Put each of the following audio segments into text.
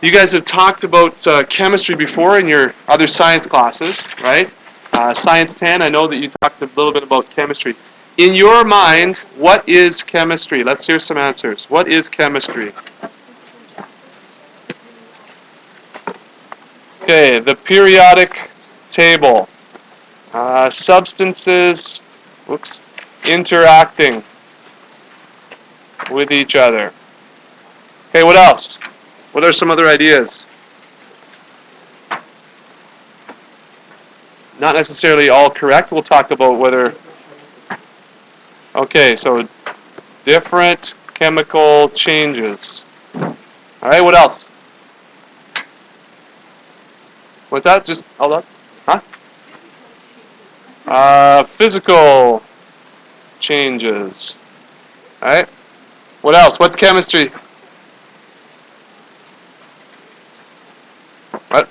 You guys have talked about chemistry before in your other science classes, right? Science 10, I know that you talked a little bit about chemistry. In your mind, what is chemistry? Let's hear some answers. What is chemistry? Okay, the periodic table. Substances, whoops, interacting with each other. Okay, what else? What are some other ideas? Not necessarily all correct. We'll talk about whether... Okay, so different chemical changes. All right, what else? What's that? Just hold up. Huh? Physical changes. All right. What else? What's chemistry? What?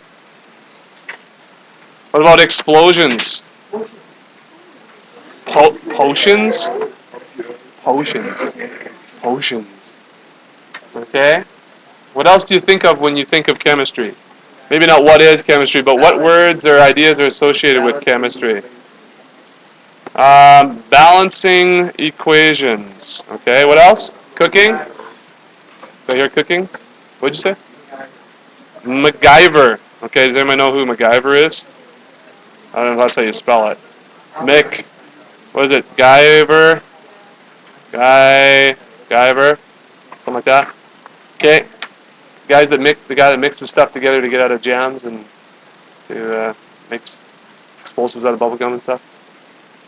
What about explosions? Potions? Potions. Potions. Okay. What else do you think of when you think of chemistry? Maybe not what is chemistry, but what words or ideas are associated with chemistry? Balancing equations. Okay, what else? Cooking? Did I hear cooking? What'd you say? MacGyver. Okay, does anyone know who MacGyver is? I don't know if that's how you spell it. What is it? Guyver? Guyver? Something like that. Okay. The guy that mixes stuff together to get out of jams and to makes explosives out of bubble gum and stuff.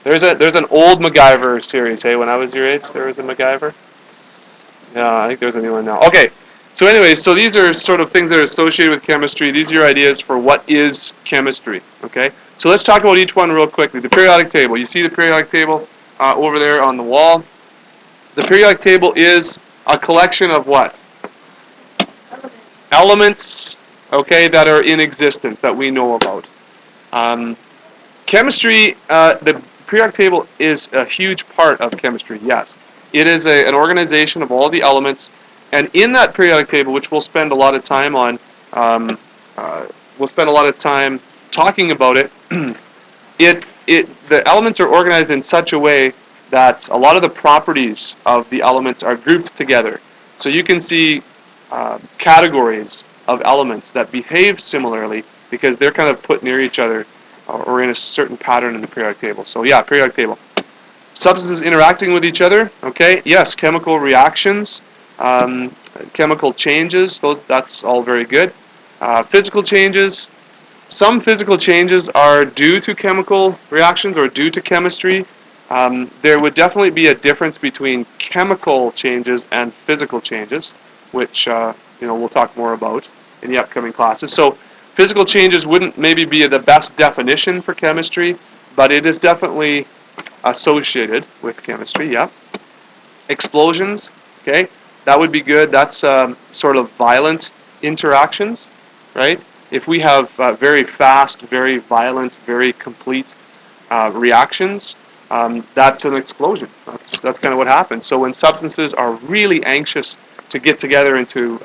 There's an old MacGyver series. Hey, when I was your age, there was a MacGyver. Yeah, I think there's a new one now. Okay. So anyways, so these are sort of things that are associated with chemistry. These are your ideas for what is chemistry. Okay. So let's talk about each one real quickly. The periodic table. You see the periodic table over there on the wall. The periodic table is a collection of what? Elements, okay, that are in existence that we know about. Chemistry, the periodic table is a huge part of chemistry, yes. It is an organization of all the elements, and in that periodic table, which we'll spend a lot of time on, we'll spend a lot of time talking about it, the elements are organized in such a way that a lot of the properties of the elements are grouped together. So you can see categories of elements that behave similarly because they're kind of put near each other or in a certain pattern in the periodic table. So yeah, periodic table. Substances interacting with each other, okay, yes, chemical reactions, chemical changes, that's all very good. Physical changes, some physical changes are due to chemical reactions or due to chemistry. There would definitely be a difference between chemical changes and physical changes, which we'll talk more about in the upcoming classes. So physical changes wouldn't maybe be the best definition for chemistry, but it is definitely associated with chemistry, yeah. Explosions, okay, that would be good. That's sort of violent interactions, right? If we have very fast, very violent, very complete reactions, that's an explosion. That's kind of what happens. So when substances are really anxious to get together and to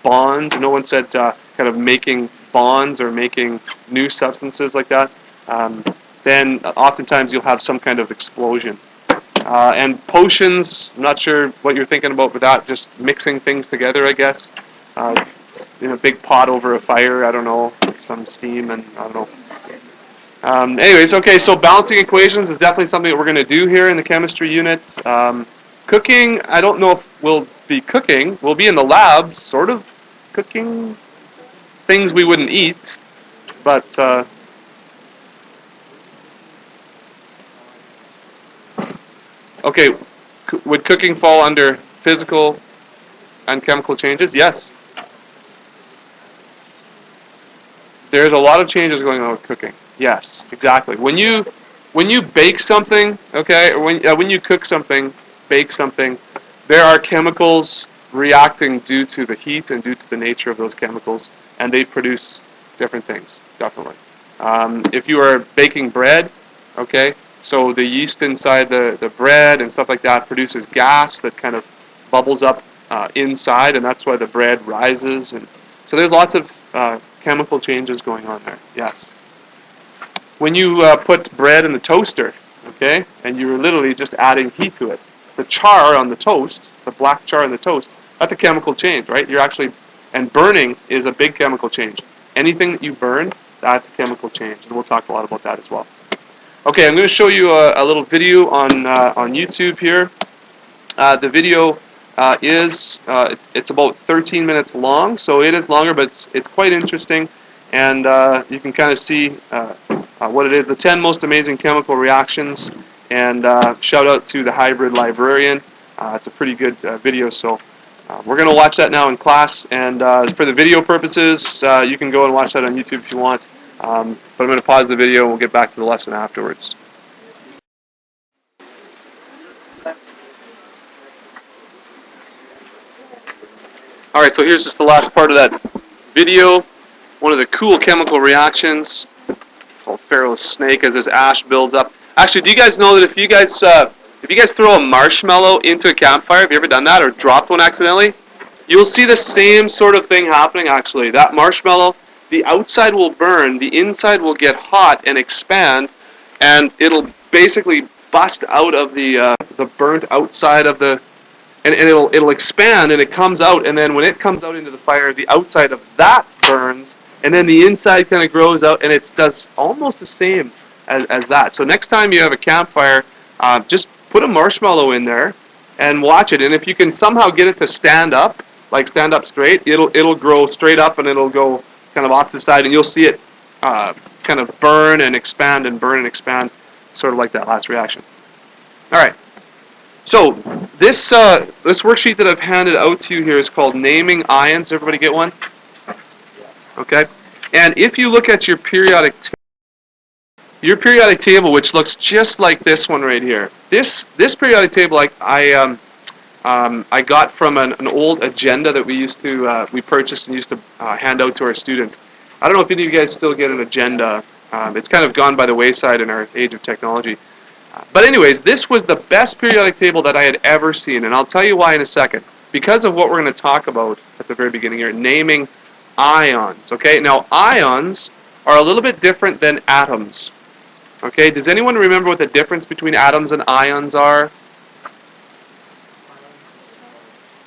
bond, no one said kind of making bonds or making new substances like that, then oftentimes you'll have some kind of explosion. And potions, I'm not sure what you're thinking about with that, just mixing things together, I guess. In a big pot over a fire, I don't know, some steam and I don't know. Anyways, okay, so balancing equations is definitely something that we're going to do here in the chemistry unit. Cooking, I don't know if we'll be cooking. We'll be in the lab, sort of cooking things we wouldn't eat, but okay, would cooking fall under physical and chemical changes? Yes. There's a lot of changes going on with cooking. Yes, exactly. When you bake something, okay, or when you cook something, bake something, there are chemicals reacting due to the heat and due to the nature of those chemicals, and they produce different things, definitely. If you are baking bread, okay, so the yeast inside the bread and stuff like that produces gas that kind of bubbles up inside, and that's why the bread rises. And so there's lots of chemical changes going on there. Yes. When you put bread in the toaster, okay, and you're literally just adding heat to it, the char on the toast, the black char on the toast, that's a chemical change, right? You're actually, and burning is a big chemical change. Anything that you burn, that's a chemical change, and we'll talk a lot about that as well. Okay, I'm going to show you a little video on YouTube here. The video it's about 13 minutes long, so it is longer, but it's quite interesting, and you can kind of see what it is, the 10 most amazing chemical reactions, and shout out to the hybrid librarian. It's a pretty good video, so we're going to watch that now in class, and for the video purposes, you can go and watch that on YouTube if you want, but I'm going to pause the video and we'll get back to the lesson afterwards. Alright, so here's just the last part of that video. One of the cool chemical reactions called Pharaoh's snake as this ash builds up. Actually, do you guys know that if you guys throw a marshmallow into a campfire, have you ever done that or dropped one accidentally? You'll see the same sort of thing happening actually. That marshmallow, the outside will burn, the inside will get hot and expand, and it'll basically bust out of the burnt outside of the, and it'll expand and it comes out, and then when it comes out into the fire, the outside of that burns, and then the inside kind of grows out, and it does almost the same as that. So next time you have a campfire, just put a marshmallow in there and watch it, and if you can somehow get it to stand up, like stand up straight, it'll grow straight up and it'll go kind of off to the side, and you'll see it kind of burn and expand and burn and expand, sort of like that last reaction. All right. So this worksheet that I've handed out to you here is called Naming Ions. Does everybody get one? Okay. And if you look at your periodic table, which looks just like this one right here, this periodic table I got from an old agenda that we purchased and used to hand out to our students. I don't know if any of you guys still get an agenda. It's kind of gone by the wayside in our age of technology. But anyways, this was the best periodic table that I had ever seen, and I'll tell you why in a second. Because of what we're going to talk about at the very beginning here, naming ions. Okay, now ions are a little bit different than atoms. Okay, does anyone remember what the difference between atoms and ions are?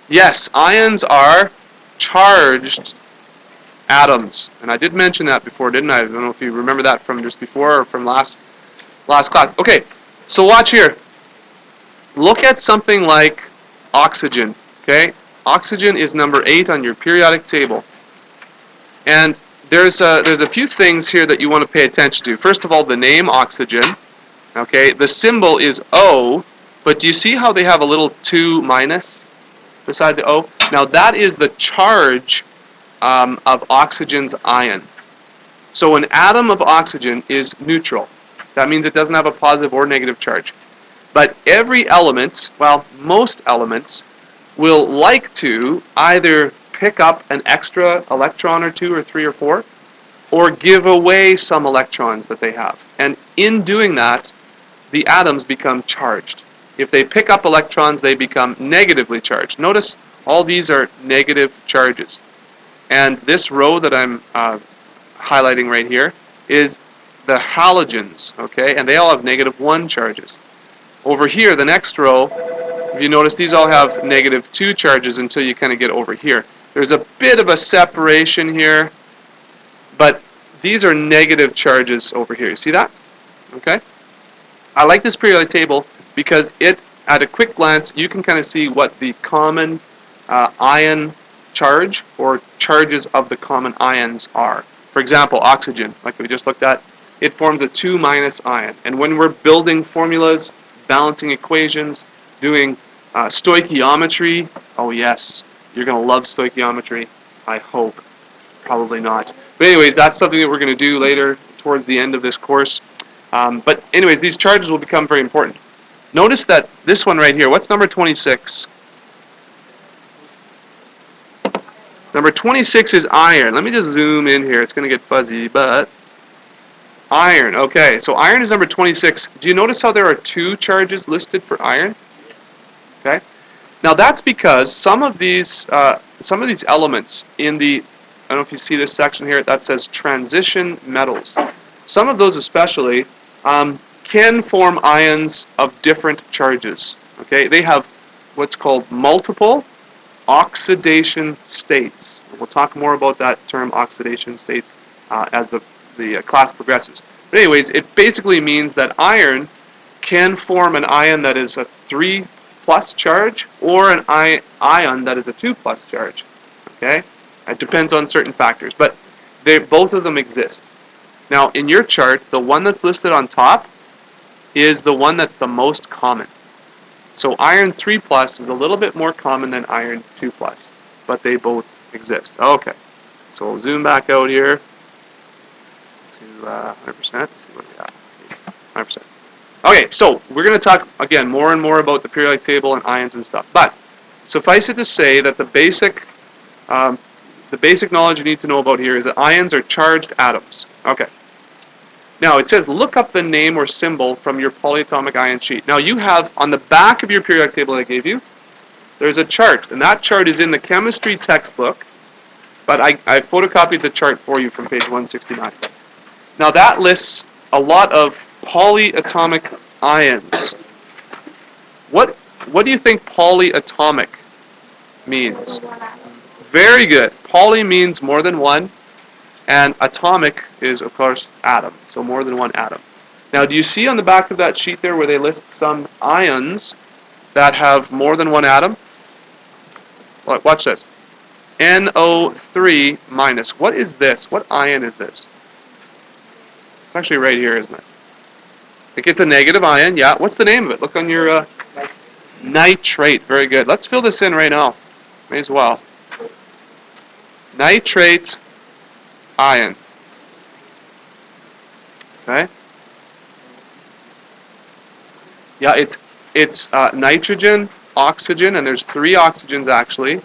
Yes, ions are charged atoms, and I did mention that before, didn't I? I don't know if you remember that from just before or from last class. Okay. So watch here. Look at something like oxygen. Okay, oxygen is number 8 on your periodic table, and there's a few things here that you want to pay attention to. First of all, the name oxygen. Okay, the symbol is O, but do you see how they have a little 2 minus beside the O? Now that is the charge of oxygen's ion. So an atom of oxygen is neutral. That means it doesn't have a positive or negative charge. But every element, well, most elements, will like to either pick up an extra electron or 2 or 3 or 4, or give away some electrons that they have. And in doing that, the atoms become charged. If they pick up electrons, they become negatively charged. Notice all these are negative charges. And this row that I'm highlighting right here is the halogens, okay, and they all have -1 charges. Over here, the next row, if you notice, these all have -2 charges until you kind of get over here. There's a bit of a separation here, but these are negative charges over here. You see that? Okay. I like this periodic table because at a quick glance, you can kind of see what the common ion charge or charges of the common ions are. For example, oxygen, like we just looked at, it forms a 2- ion. And when we're building formulas, balancing equations, doing stoichiometry, oh yes, you're going to love stoichiometry, I hope. Probably not. But anyways, that's something that we're going to do later towards the end of this course. But anyways, these charges will become very important. Notice that this one right here, what's number 26? Number 26 is iron. Let me just zoom in here. It's going to get fuzzy, but iron. Okay, so iron is number 26. Do you notice how there are 2 charges listed for iron? Okay. Now that's because some of these elements in the, I don't know if you see this section here that says transition metals. Some of those especially can form ions of different charges. Okay, they have what's called multiple oxidation states. We'll talk more about that term oxidation states as the class progresses. But anyways, it basically means that iron can form an ion that is a 3+ charge or an ion that is a 2+ charge. Okay, it depends on certain factors, but both of them exist. Now, in your chart, the one that's listed on top is the one that's the most common. So iron 3+ is a little bit more common than iron 2+, but they both exist. Okay, so we'll zoom back out here to 100%. Let's see what we got. 100%. Okay, so we're going to talk, again, more and more about the periodic table and ions and stuff. But suffice it to say that the basic knowledge you need to know about here is that ions are charged atoms. Okay. Now, it says look up the name or symbol from your polyatomic ion sheet. Now, you have, on the back of your periodic table that I gave you, there's a chart. And that chart is in the chemistry textbook. But I photocopied the chart for you from page 169. Now, that lists a lot of polyatomic ions. What do you think polyatomic means? Very good. Poly means more than one, and atomic is, of course, atom, so more than one atom. Now, do you see on the back of that sheet there where they list some ions that have more than one atom? Watch this. NO3 minus. What is this? What ion is this? It's actually right here, isn't it? I think it's a negative ion, yeah. What's the name of it? Look on your nitrate. Very good. Let's fill this in right now. May as well. Nitrate ion. Okay. Yeah, it's nitrogen, oxygen, and there's 3 oxygens actually,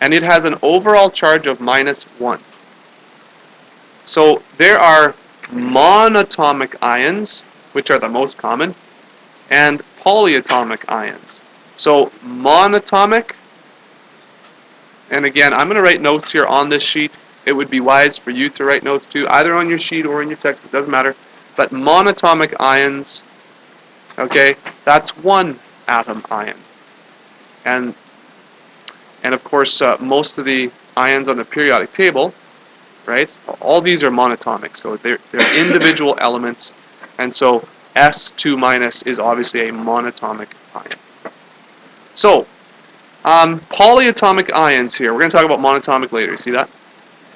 and it has an overall charge of -1. So there are monatomic ions, which are the most common, and polyatomic ions. So monatomic, and again, I'm going to write notes here on this sheet. It would be wise for you to write notes too, either on your sheet or in your textbook, doesn't matter. But monatomic ions, okay, that's 1 atom ion. And of course, most of the ions on the periodic table, right, all these are monatomic, so they're individual elements, and so S2 minus is obviously a monatomic ion. So, polyatomic ions here. We're going to talk about monatomic later, see that?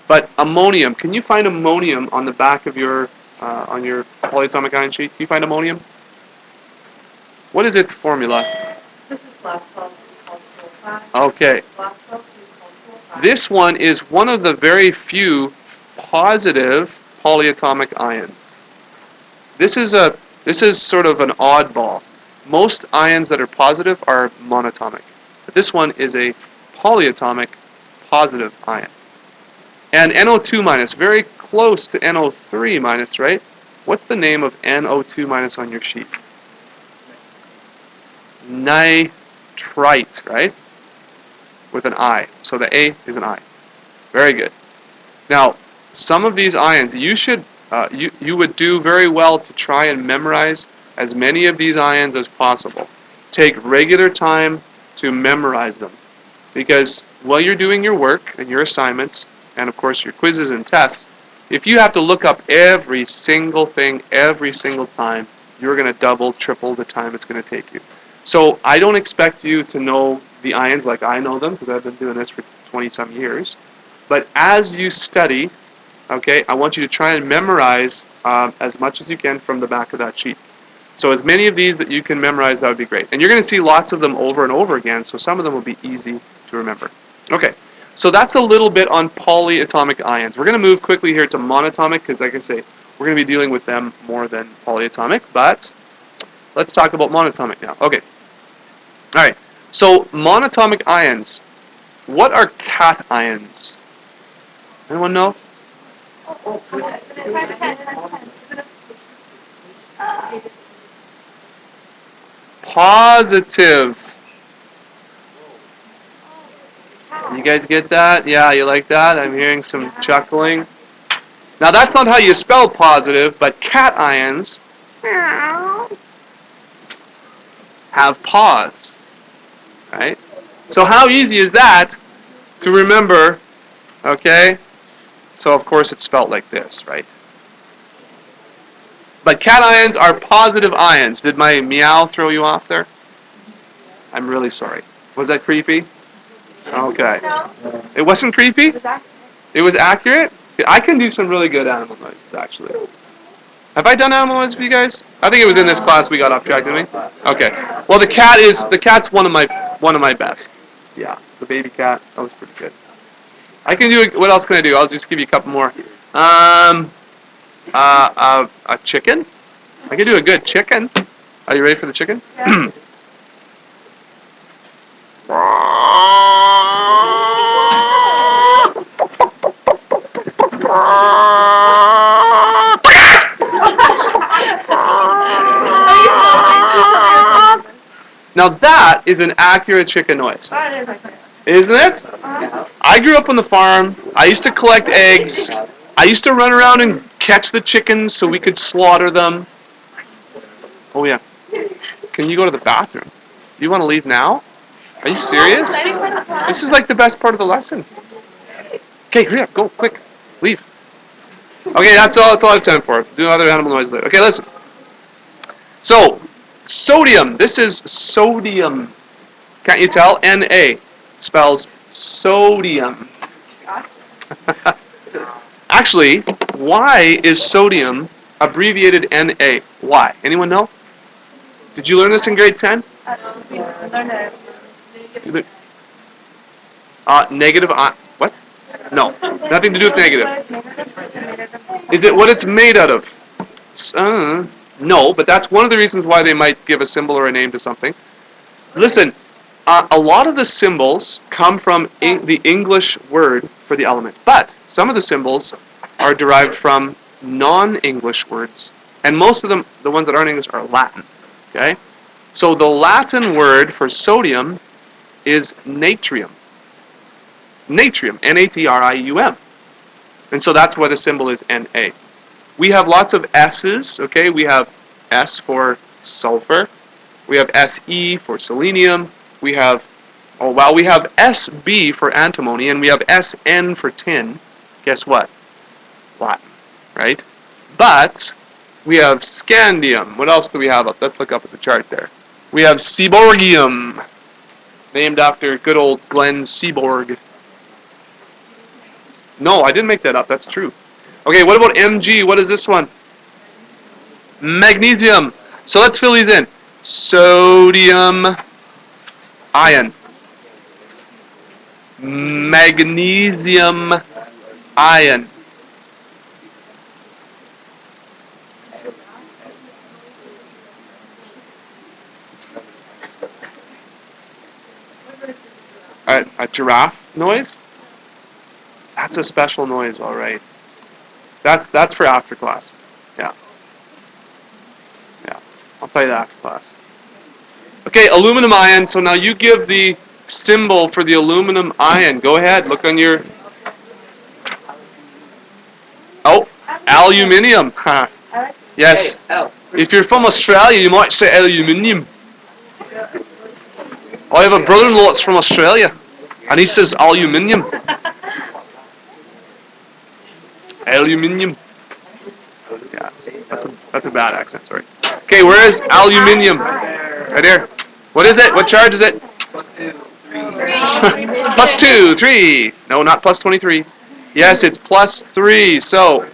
But ammonium, can you find ammonium on the back of your, on your polyatomic ion sheet? Can you find ammonium? What is its formula? This is lactose. Okay. This one is one of the very few positive polyatomic ions. This is sort of an oddball. Most ions that are positive are monatomic, but this one is a polyatomic positive ion. And NO2 minus, very close to NO3 minus, right? What's the name of NO2 minus on your sheet? Nitrite, right? With an I. So the A is an I. Very good. Now, some of these ions, you would do very well to try and memorize as many of these ions as possible. Take regular time to memorize them, because while you're doing your work and your assignments, and of course your quizzes and tests, if you have to look up every single thing every single time, you're going to double, triple the time it's going to take you. So I don't expect you to know the ions like I know them, because I've been doing this for 20-some years. But as you study, okay, I want you to try and memorize as much as you can from the back of that sheet. So as many of these that you can memorize, that would be great. And you're going to see lots of them over and over again, so some of them will be easy to remember. Okay, so that's a little bit on polyatomic ions. We're going to move quickly here to monatomic, because like I say, we're going to be dealing with them more than polyatomic, but let's talk about monatomic now. Okay, all right, so monatomic ions. What are cations? Anyone know? Positive. You guys get that? Yeah, you like that? I'm hearing some chuckling. Now that's not how you spell positive, but cations have pause, right? So how easy is that to remember, okay? So of course it's spelled like this, right? But cations are positive ions. Did my meow throw you off there? I'm really sorry. Was that creepy? Okay. No. It wasn't creepy? Was that? It was accurate? I can do some really good animal noises, actually. Have I done animal noises for you guys? I think it was in this class we got off track, didn't we? Okay. Well, the cat's one of my best. Yeah, the baby cat. That was pretty good. I can do. What else can I do? I'll just give you a couple more. A chicken. I can do a good chicken. Are you ready for the chicken? Yeah. Now that is an accurate chicken noise, isn't it? I grew up on the farm. I used to collect eggs. I used to run around and catch the chickens so we could slaughter them. Oh yeah. Can you go to the bathroom? You want to leave now? Are you serious? This is like the best part of the lesson. Okay, hurry up, go, quick, leave. Okay, that's all I have time for. Do other animal noises later. Okay, listen. So, sodium. This is sodium. Can't you tell? Na spells sodium. Actually, why is sodium abbreviated Na? Why? Anyone know? Did you learn this in grade 10? Negative ion. What? No, nothing to do with negative. Is it what it's made out of? No, but that's one of the reasons why they might give a symbol or a name to something. Listen, a lot of the symbols come from the English word for the element, but some of the symbols are derived from non-English words, and most of them, the ones that aren't English, are Latin. Okay, so the Latin word for sodium is natrium. Natrium, Natrium, and so that's why the symbol is Na. We have lots of S's. Okay, we have S for sulfur. We have Se for selenium. We have we have Sb for antimony, and we have Sn for tin. Guess what? Latin, right? But we have scandium. What else do we have up? Let's look up at the chart there. We have seaborgium, named after good old Glenn Seaborg. No, I didn't make that up. That's true. Okay, what about Mg? What is this one? Magnesium. So let's fill these in. Sodium ion. Magnesium ion. A giraffe noise? That's a special noise, all right. That's for after class. Yeah. Yeah. I'll tell you that after class. Okay, aluminum ion. So now you give the symbol for the aluminum ion. Go ahead. Look on your... Oh, aluminium. Huh. Yes. If you're from Australia, you might say aluminium. I have a brother-in-law that's from Australia, and he says aluminium. Aluminium. Yeah, that's a bad accent. Sorry. Okay, where is aluminium? Right here. What is it? What charge is it? Plus 2, 3. No, not plus 23. Yes, it's plus 3. So,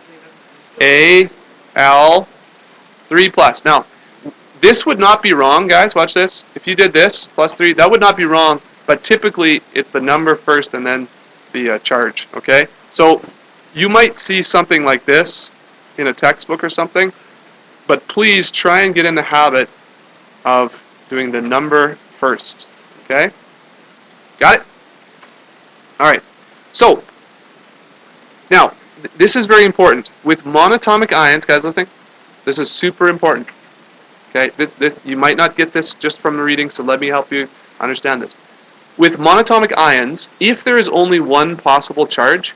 Al, 3 plus. Now, this would not be wrong, guys. Watch this. If you did this, plus 3, that would not be wrong. But typically, it's the number first and then the charge. Okay? So, you might see something like this in a textbook or something. But please try and get in the habit of doing the number first. Okay? Got it? All right. So, now, this is very important. With monatomic ions, guys listening, this is super important. Okay? This you might not get this just from the reading, so let me help you understand this. With monatomic ions, if there is only one possible charge,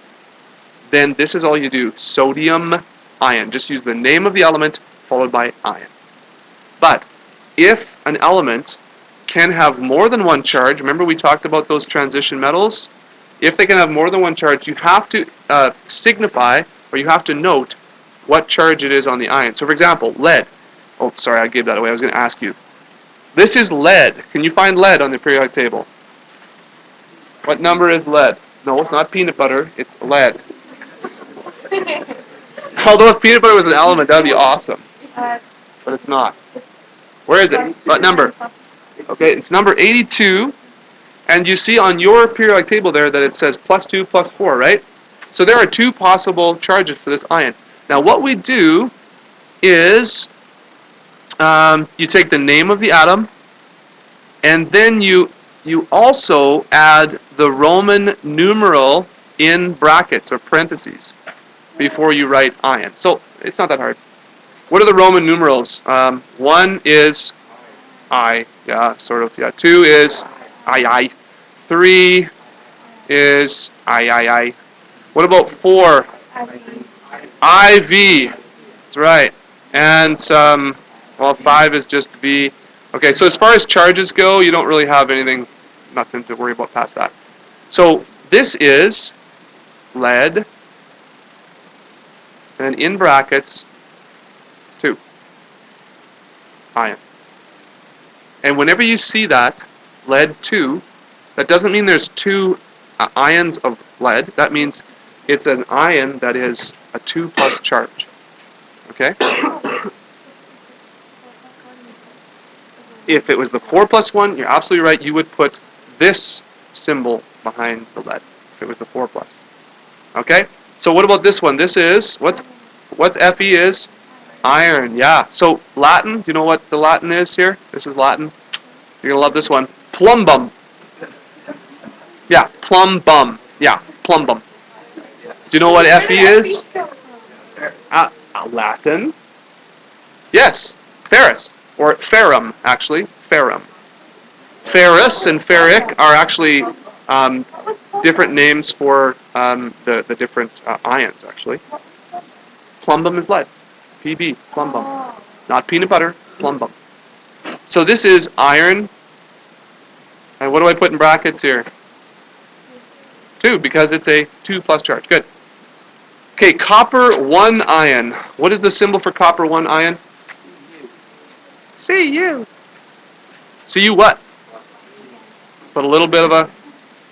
then this is all you do. Sodium ion. Just use the name of the element followed by ion. But if an element can have more than one charge, remember we talked about those transition metals? If they can have more than one charge, you have to signify, or you have to note, what charge it is on the ion. So for example, lead. Oh, sorry, I gave that away. I was going to ask you. This is lead. Can you find lead on the periodic table? What number is lead? No, it's not peanut butter. It's lead. Although if peanut butter was an element, that would be awesome. But it's not. Where is it? What number? Okay, it's number 82. And you see on your periodic table there that it says +2, +4, right? So there are two possible charges for this ion. Now what we do is you take the name of the atom, and then you also add the Roman numeral in brackets or parentheses before you write ion. So it's not that hard. What are the Roman numerals? 1 is I, yeah, sort of, yeah. 2 is I. 3 is I. What about 4? IV. That's right. And, well, 5 is just V. Okay, so as far as charges go, you don't really have nothing to worry about past that. So this is lead, and in brackets, 2, ion. And whenever you see that, lead 2, that doesn't mean there's 2 ions of lead. That means it's an ion that is a 2 plus charge. Okay? If it was the 4 plus 1, you're absolutely right. You would put this symbol behind the lead if it was the 4 plus. Okay? So what about this one? This is, what's Fe is? Iron, yeah. So Latin, do you know what the Latin is here? This is Latin. You're going to love this one. Plumbum. Yeah, plumbum. Yeah, plumbum. Do you know what Fe is? Latin. Yes, ferrous. Or ferrum, actually. Ferrum. Ferrous and ferric are actually different names for the different ions, actually. Plumbum is lead. PB, plumbum. Not peanut butter, plumbum. So this is iron. And what do I put in brackets here? 2, because it's a 2 plus charge. Good. Okay, copper 1 ion. What is the symbol for copper 1 ion? Cu. Cu what? Put a little bit of a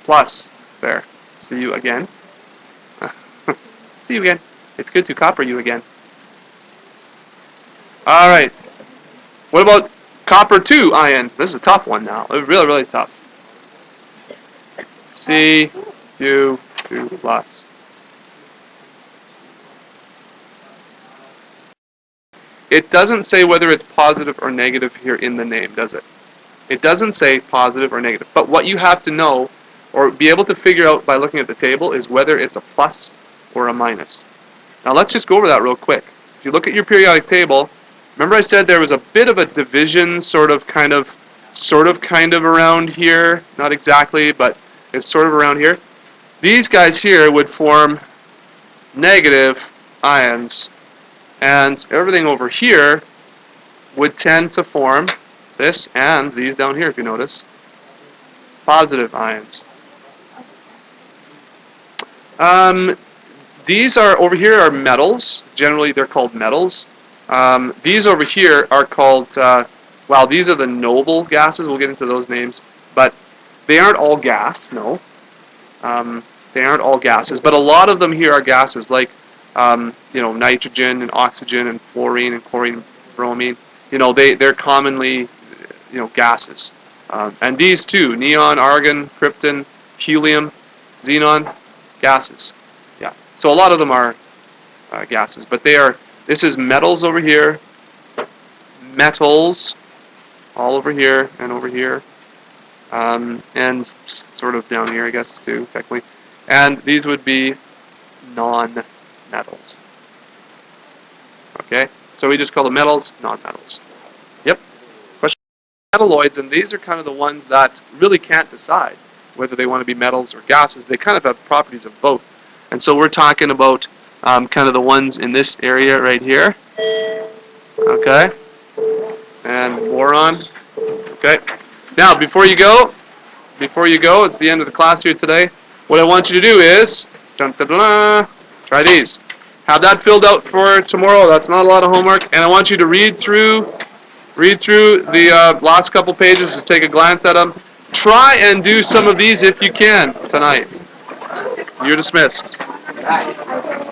plus there. Cu again. See you again. It's good to copper you again. All right. What about copper 2 ion? This is a tough one now. It's really, really tough. Cu2 plus. It doesn't say whether it's positive or negative here in the name, does it? It doesn't say positive or negative. But what you have to know, or be able to figure out by looking at the table, is whether it's a plus or a minus. Now let's just go over that real quick. If you look at your periodic table, remember I said there was a bit of a division, sort of kind of around here. Not exactly, but it's sort of around here. These guys here would form negative ions, and everything over here would tend to form this and these down here, if you notice, positive ions. These are over here are metals. Generally, they're called metals. These over here are called, well, these are the noble gases. We'll get into those names, but they aren't all gas. No, they aren't all gases, but a lot of them here are gases, like nitrogen and oxygen and fluorine and chlorine, bromine. They're commonly gases. And these too, neon, argon, krypton, helium, xenon, gases. Yeah. So a lot of them are gases, but this is metals over here, metals all over here and over here, and sort of down here, I guess, too, technically. And these would be non-metals. Okay? So we just call them metals, non-metals. Yep. Question: metalloids, and these are kind of the ones that really can't decide. whether they want to be metals or gases. They kind of have properties of both. And so we're talking about kind of the ones in this area right here. Okay. And boron. Okay. Now, before you go, it's the end of the class here today. What I want you to do is, try these. Have that filled out for tomorrow. That's not a lot of homework. And I want you to read through the last couple pages, just take a glance at them. Try and do some of these if you can tonight. You're dismissed.